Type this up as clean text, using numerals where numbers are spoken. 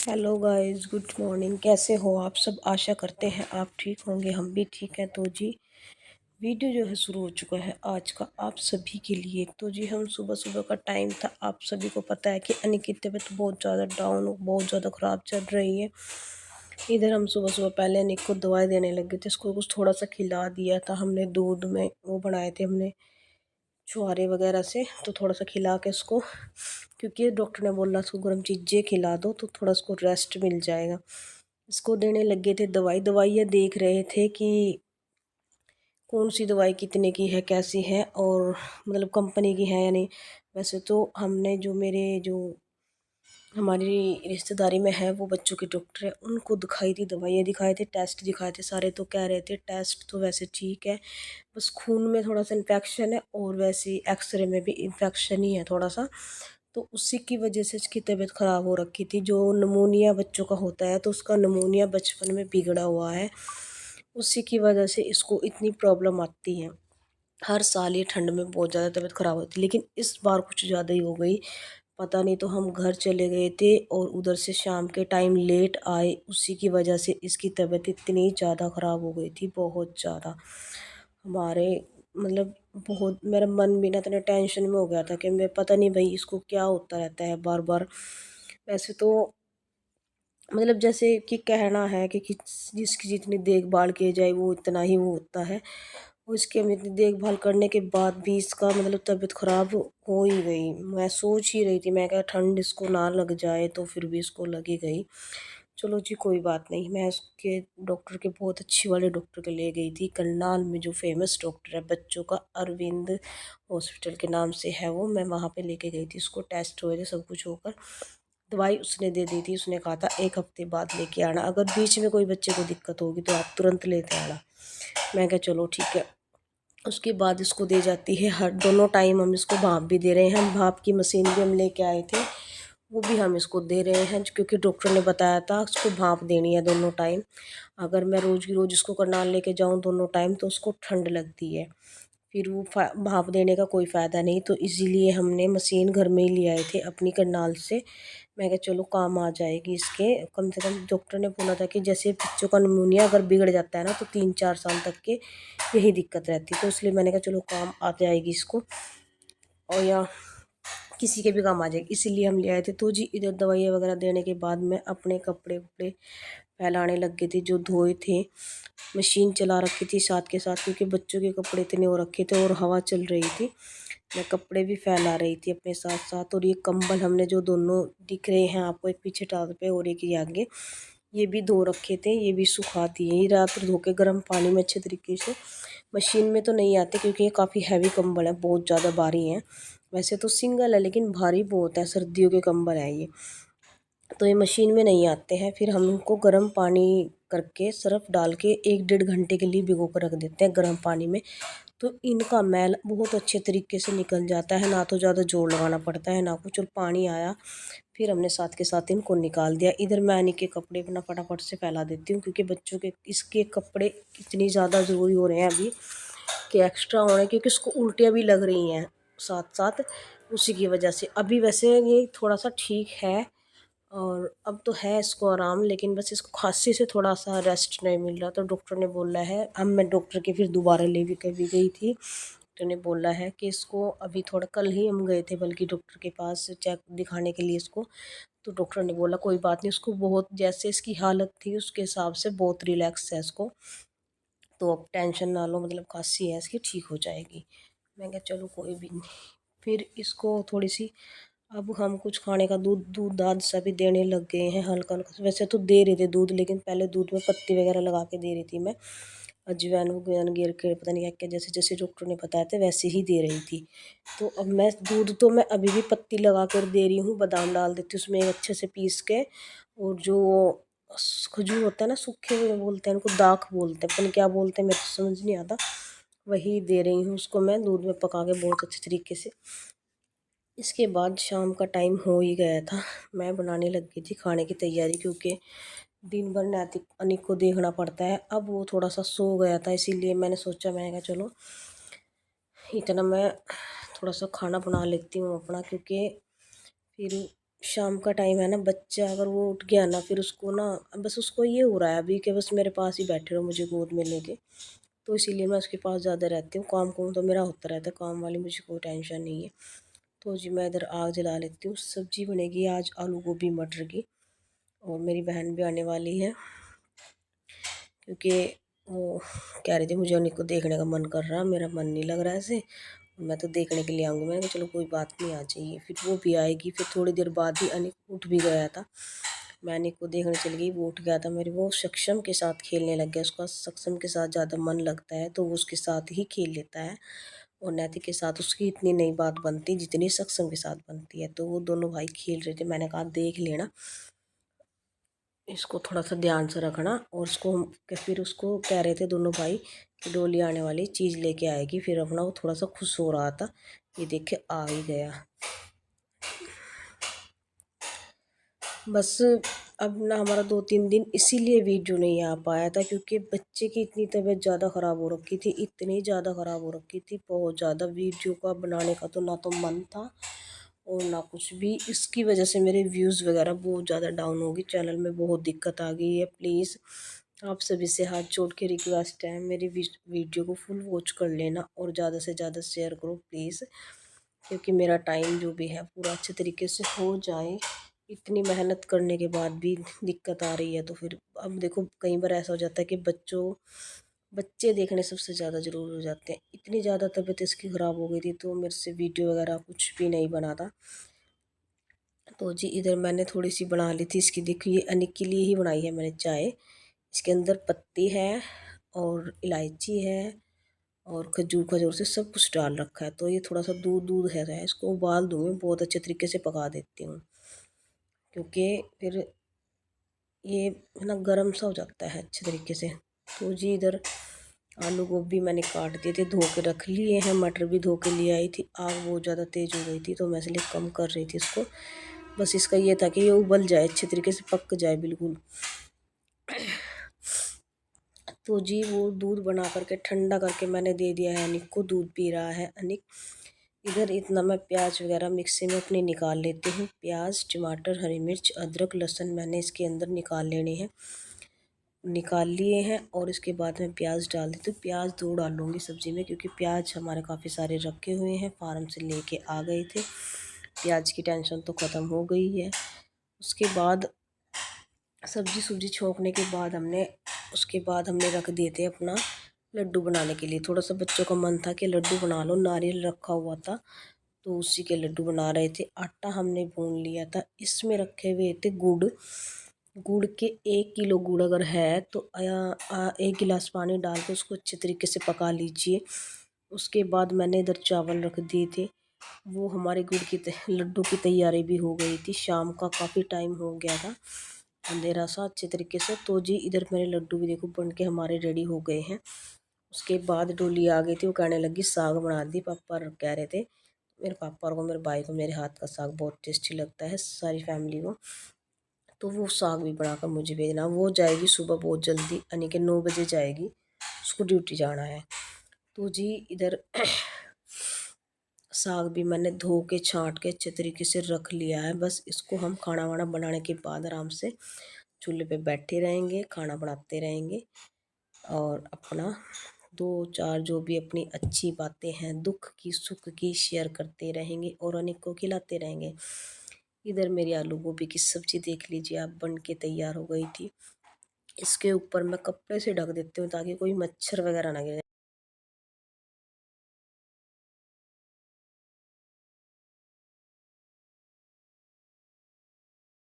Hello guys, good morning. कैसे हो आप सब? आशा करते हैं आप ठीक होंगे, हम भी ठीक हैं। तो जी वीडियो जो है शुरू हो चुका है आज का आप सभी के लिए। तो जी हम सुबह सुबह का टाइम था, आप सभी को पता है कि अनिक की तबीयत बहुत ज़्यादा डाउन, बहुत ज़्यादा ख़राब चल रही है। इधर हम सुबह सुबह पहले अनिक को दवाई देने लगे थे, इसको कुछ थोड़ा सा खिला दिया था हमने, दूध में वो बनाए थे हमने छुहारे वगैरह से, तो थोड़ा सा खिला के इसको, क्योंकि डॉक्टर ने बोला इसको गर्म चीज़ें खिला दो तो थोड़ा इसको रेस्ट मिल जाएगा। इसको देने लगे थे दवाई। दवाइयाँ देख रहे थे कि कौन सी दवाई कितने की है, कैसी है, और मतलब कंपनी की है या नहीं। वैसे तो हमने जो मेरे जो हमारी रिश्तेदारी में है वो बच्चों के डॉक्टर है, उनको दिखाई थी, दवाइयाँ दिखाए थे, टेस्ट दिखाए थे सारे, तो कह रहे थे टेस्ट तो वैसे ठीक है, बस खून में थोड़ा सा इन्फेक्शन है और वैसे एक्सरे में भी इन्फेक्शन ही है थोड़ा सा, तो उसी की वजह से इसकी तबीयत ख़राब हो रखी थी। जो नमूनिया बच्चों का होता है तो उसका नमूनिया बचपन में बिगड़ा हुआ है, उसी की वजह से इसको इतनी प्रॉब्लम आती है। हर साल ये ठंड में बहुत ज़्यादा तबीयत ख़राब होती है, लेकिन इस बार कुछ ज़्यादा ही हो गई। पता नहीं, तो हम घर चले गए थे और उधर से शाम के टाइम लेट आए, उसी की वजह से इसकी तबीयत इतनी ज़्यादा ख़राब हो गई थी, बहुत ज़्यादा। हमारे मतलब बहुत मेरा मन भी ना इतने टेंशन में हो गया था कि मैं पता नहीं भाई इसको क्या होता रहता है बार बार। वैसे तो मतलब जैसे कि कहना है कि जिसकी जितनी देखभाल की जाए वो इतना ही वो होता है, और इसकी हम इतनी देखभाल करने के बाद भी इसका मतलब तबीयत ख़राब हो ही गई। मैं सोच ही रही थी, मैं क्या ठंड इसको ना लग जाए, तो फिर भी इसको लगी गई। चलो जी कोई बात नहीं, मैं उसके डॉक्टर के बहुत अच्छी वाले डॉक्टर के ले गई थी करनाल में, जो फेमस डॉक्टर है बच्चों का, अरविंद हॉस्पिटल के नाम से है वो। मैं वहाँ पे लेके गई थी, उसको टेस्ट हुए थे सब कुछ होकर, दवाई उसने दे दी थी। उसने कहा था 1 हफ्ते बाद लेके आना, अगर बीच में कोई बच्चे को दिक्कत होगी तो आप तुरंत लेते आना। मैं कहा चलो ठीक है। उसके बाद इसको दे जाती है हर दोनों टाइम, हम इसको भाप भी दे रहे हैं, हम भाप की मशीन भी हम लेके आए थे, वो भी हम इसको दे रहे हैं, क्योंकि डॉक्टर ने बताया था उसको भाप देनी है दोनों टाइम। अगर मैं रोज़ की रोज़ इसको करनाल लेके जाऊँ दोनों टाइम तो उसको ठंड लगती है, फिर वो भाप देने का कोई फ़ायदा नहीं, तो इसीलिए हमने मशीन घर में ही ले आए थे अपनी करनाल से। मैं कहा चलो काम आ जाएगी इसके, कम से कम डॉक्टर ने बोला था कि जैसे बच्चों का नमूनिया अगर बिगड़ जाता है ना तो 3-4 साल तक के यही दिक्कत रहती है, तो इसलिए मैंने कहा चलो काम आ जाएगी इसको, और या किसी के भी काम आ जाएगी, इसीलिए हम ले आए थे। तो जी इधर दवाइयाँ वगैरह देने के बाद मैं अपने कपड़े वपड़े फैलाने लग गई थी जो धोए थे, मशीन चला रखी थी साथ के साथ, क्योंकि बच्चों के कपड़े इतने हो रखे थे और हवा चल रही थी, मैं कपड़े भी फैला रही थी अपने साथ साथ। और ये कंबल हमने जो दोनों दिख रहे हैं आपको, एक पीछे टांग पे और एक ये आगे, ये भी धो रखे थे, ये भी सुखा दिए। ये रात धो के गर्म पानी में अच्छे तरीके से, मशीन में तो नहीं आते क्योंकि ये काफ़ी हैवी कंबल है, बहुत ज़्यादा भारी है। वैसे तो सिंगल है लेकिन भारी बहुत है, सर्दियों के कंबल है ये, तो ये मशीन में नहीं आते हैं। फिर हम इनको गर्म पानी करके सर्फ़ डाल के 1-1.5 घंटे के लिए भिगो कर रख देते हैं गर्म पानी में, तो इनका मैल बहुत अच्छे तरीके से निकल जाता है, ना तो ज़्यादा जोर लगाना पड़ता है ना कुछ। और पानी आया फिर हमने साथ के साथ इनको निकाल दिया। इधर मैं इन्हीं के कपड़े अपना फटाफट से फैला देती हूँ, क्योंकि बच्चों के इसके कपड़े इतनी ज़्यादा ज़रूरी हो रहे हैं अभी कि एक्स्ट्रा हो रहे हैं, क्योंकि इसको उल्टियाँ भी लग रही हैं साथ साथ, उसी की वजह से। अभी वैसे ये थोड़ा सा ठीक है और अब तो है इसको आराम, लेकिन बस इसको खांसी से थोड़ा सा रेस्ट नहीं मिल रहा, तो डॉक्टर ने बोला है, अब मैं डॉक्टर के फिर दोबारा ले भी कभी गई थी, डॉक्टर ने बोला है कि इसको अभी थोड़ा, कल ही हम गए थे बल्कि डॉक्टर के पास चेक दिखाने के लिए इसको, तो डॉक्टर ने बोला कोई बात नहीं, उसको बहुत जैसे इसकी हालत थी उसके हिसाब से बहुत रिलैक्स है इसको, तो अब टेंशन ना लो, मतलब खांसी है इसकी ठीक हो जाएगी। मैं कहा चलो कोई भी नहीं। फिर इसको थोड़ी सी, अब हम कुछ खाने का दूध दूध दाद सभी देने लग गए हैं हल्का हल्का। वैसे तो दे रहे थे दूध, लेकिन पहले दूध में पत्ती वगैरह लगा के दे रही थी मैं, अजवाइन वगैरह गिर के पता नहीं क्या क्या, जैसे जैसे डॉक्टर ने बताया था वैसे ही दे रही थी। तो अब मैं दूध तो मैं अभी भी पत्ती लगा कर दे रही हूँ, बादाम डाल देती हूँ उसमें अच्छे से पीस के, और जो खजूर होता है ना, सूखे हुए बोलते हैं उनको, दाख बोलते हैं, पता नहीं क्या बोलते हैं, मेरे तो समझ नहीं आता, वही दे रही हूँ उसको मैं दूध में पका के बहुत अच्छे तरीके से। इसके बाद शाम का टाइम हो ही गया था, मैं बनाने लग गई थी खाने की तैयारी, क्योंकि दिन भर नैतिक अनिक को देखना पड़ता है। अब वो थोड़ा सा सो गया था, इसीलिए मैंने सोचा, मैं कहा चलो इतना मैं थोड़ा सा खाना बना लेती हूँ अपना, क्योंकि फिर शाम का टाइम है ना, बच्चा अगर वो उठ गया ना, फिर उसको ना बस उसको ये हो रहा है अभी कि बस मेरे पास ही बैठे रहो, मुझे गोद में लेके। तो इसीलिए मैं उसके पास ज़्यादा रहती हूँ। काम कुम तो मेरा होता रहता है, काम वाली मुझे कोई टेंशन नहीं है। तो जी मैं इधर आग जला लेती हूँ। सब्जी बनेगी आज आलू गोभी मटर की, और मेरी बहन भी आने वाली है, क्योंकि वो कह रही थी मुझे अनिक को देखने का मन कर रहा, मेरा मन नहीं लग रहा है ऐसे, मैं तो देखने के लिए आऊँगी। मैंने कहा चलो कोई बात नहीं, आ जाइए। फिर वो भी आएगी। फिर थोड़ी देर बाद ही अनिक उठ भी गया था, मैं अनिक को देखने चली गई। वो उठ गया था मेरे, वो सक्षम के साथ खेलने लग गया। उसका सक्षम के साथ ज़्यादा मन लगता है, तो वो उसके साथ ही खेल लेता है, और नैतिक के साथ उसकी इतनी नहीं बात बनती जितनी सक्षम के साथ बनती है। तो वो दोनों भाई खेल रहे थे, मैंने कहा देख लेना, इसको थोड़ा सा ध्यान से रखना। और उसको फिर उसको कह रहे थे दोनों भाई कि डोली आने वाली, चीज़ लेके आएगी। फिर अपना वो थोड़ा सा खुश हो रहा था, ये देखे आ ही गया। बस अब ना हमारा 2-3 दिन इसीलिए वीडियो नहीं आ पाया था, क्योंकि बच्चे की इतनी तबीयत ज़्यादा ख़राब हो रखी थी, इतनी ज़्यादा ख़राब हो रखी थी, बहुत ज़्यादा। वीडियो का बनाने का तो ना तो मन था और ना कुछ भी। इसकी वजह से मेरे व्यूज़ वगैरह बहुत ज़्यादा डाउन हो गई, चैनल में बहुत दिक्कत आ गई है। प्लीज़ आप सभी से हाथ जोड़ के रिक्वेस्ट है, मेरी वीडियो को फुल वॉच कर लेना और ज़्यादा से ज़्यादा शेयर करो प्लीज़, क्योंकि मेरा टाइम जो भी है पूरा अच्छे तरीके से हो जाए। इतनी मेहनत करने के बाद भी दिक्कत आ रही है, तो फिर अब देखो कई बार ऐसा हो जाता है कि बच्चे देखने सबसे ज़्यादा ज़रूरी हो जाते हैं। इतनी ज़्यादा तबीयत इसकी ख़राब हो गई थी, तो मेरे से वीडियो वगैरह कुछ भी नहीं बना था। तो जी इधर मैंने थोड़ी सी बना ली थी इसकी, देखिए अनिक के लिए ही बनाई है मैंने चाय। इसके अंदर पत्ती है और इलायची है और खजूर खजूर से सब कुछ डाल रखा है। तो ये थोड़ा सा दूध दूध है, इसको उबाल दूँगी, बहुत अच्छे तरीके से पका देती हूँ, क्योंकि फिर ये है ना गर्म सा हो जाता है अच्छे तरीके से। तो जी इधर आलू गोभी मैंने काट दिए थे, धो के रख लिए हैं। मटर भी धो के लिए आई थी। आग बहुत ज़्यादा तेज़ हो गई थी, तो मैं इसलिए कम कर रही थी इसको। बस इसका ये था कि ये उबल जाए, अच्छे तरीके से पक जाए बिल्कुल। तो जी वो दूध बना करके ठंडा करके मैंने दे दिया है अनिक को, दूध पी रहा है अनिक। इधर इतना मैं प्याज वगैरह मिक्सी में अपनी निकाल लेती हूँ। प्याज टमाटर हरी मिर्च अदरक लहसुन मैंने इसके अंदर निकाल लेने हैं, निकाल लिए हैं। और इसके बाद मैं प्याज डाल देती हूँ। प्याज 2 डालूँगी सब्ज़ी में, क्योंकि प्याज हमारे काफ़ी सारे रखे हुए हैं, फार्म से लेके आ गए थे। प्याज की टेंशन तो ख़त्म हो गई है। उसके बाद सब्ज़ी सुब्ज़ी छोंकने के बाद हमने रख दिए थे अपना लड्डू बनाने के लिए। थोड़ा सा बच्चों का मन था कि लड्डू बना लो, नारियल रखा हुआ था, तो उसी के लड्डू बना रहे थे। आटा हमने भून लिया था, इसमें रखे हुए थे गुड़। गुड़ के 1 किलो गुड़ अगर है तो 1 गिलास पानी डाल के उसको अच्छे तरीके से पका लीजिए। उसके बाद मैंने इधर चावल रख दिए थे। वो हमारे गुड़ की लड्डू की तैयारी भी हो गई थी। शाम का काफ़ी टाइम हो गया था, अंधेरा सा अच्छे तरीके से। तो जी इधर मेरे लड्डू भी देखो बन के हमारे रेडी हो गए हैं। उसके बाद डोली आ गई थी, वो कहने लगी साग बना दी, पापा कह रहे थे। मेरे पापा को मेरे भाई को मेरे हाथ का साग बहुत टेस्टी लगता है, सारी फैमिली को। तो वो साग भी बनाकर मुझे भेजना। वो जाएगी सुबह बहुत जल्दी, यानी कि 9 बजे जाएगी, उसको ड्यूटी जाना है। तो जी इधर साग भी मैंने धो के छांट के अच्छे तरीके से रख लिया है। बस इसको हम खाना वाना बनाने के बाद आराम से चूल्हे पे बैठे रहेंगे, खाना बनाते रहेंगे और अपना 2-4 जो भी अपनी अच्छी बातें हैं, दुख की सुख की शेयर करते रहेंगे और अनेक को खिलाते रहेंगे। इधर मेरी आलू गोभी की सब्ज़ी देख लीजिए आप, बन के तैयार हो गई थी। इसके ऊपर मैं कपड़े से ढक देती हूँ ताकि कोई मच्छर वगैरह ना गिरे।